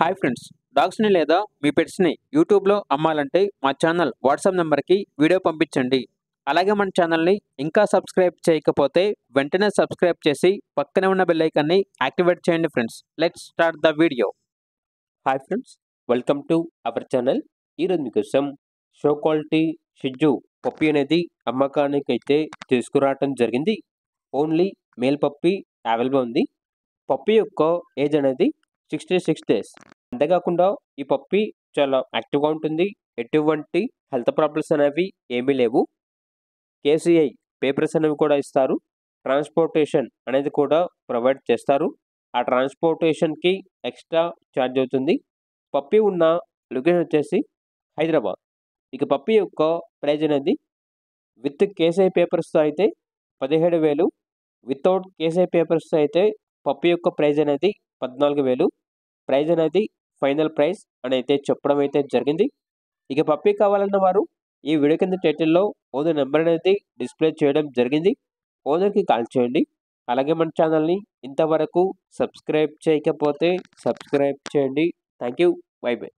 Hi friends, డాగ్స్ని లేదా మీ పెట్స్ని యూట్యూబ్లో అమ్మాలంటే మా ఛానల్ వాట్సాప్ నెంబర్కి వీడియో పంపించండి. అలాగే మన ఛానల్ని ఇంకా సబ్స్క్రైబ్ చేయకపోతే వెంటనే సబ్స్క్రైబ్ చేసి పక్కనే ఉన్న బెల్ ఐకాన్ని యాక్టివేట్ చేయండి friends. Let's start the video. Hi friends, welcome to our channel. ఈరోజు మీకోసం షో క్వాలిటీ షిజ్జు పప్పి అనేది అమ్మకానికి అయితే తీసుకురావటం జరిగింది. ఓన్లీ మేల్ పప్పి అవైలబుల్ ఉంది. పప్పి యొక్క ఏజ్ అనేది 66 డేస్. అంతేకాకుండా ఈ పప్పి చాలా యాక్టివ్గా ఉంటుంది. ఎటువంటి హెల్త్ ప్రాబ్లమ్స్ అనేవి ఏమీ లేవు. కేసీఐ పేపర్స్ అనేవి కూడా ఇస్తారు. ట్రాన్స్పోర్టేషన్ అనేది కూడా ప్రొవైడ్ చేస్తారు. ఆ ట్రాన్స్పోర్టేషన్కి ఎక్స్ట్రా ఛార్జ్ అవుతుంది. పప్పి ఉన్న లొకేషన్ వచ్చేసి హైదరాబాద్. ఇక పప్పి యొక్క ప్రైజ్ అనేది విత్ కేసీఐ పేపర్స్తో అయితే 17,000, వితౌట్ కేసీఐ పేపర్స్తో అయితే పప్పి యొక్క ప్రైజ్ అనేది 14,000. ప్రైజ్ అనేది ఫైనల్ ప్రైస్ అని అయితే చెప్పడం అయితే జరిగింది. ఇక పప్పి కావాలన్న వారు ఈ వీడియో కింద టైటిల్లో ఓనర్ నెంబర్ అనేది డిస్ప్లే చేయడం జరిగింది. ఓనర్కి కాల్ చేయండి. అలాగే మన ఛానల్ని ఇంతవరకు సబ్స్క్రైబ్ చేయకపోతే సబ్స్క్రైబ్ చేయండి. Thank you. By by.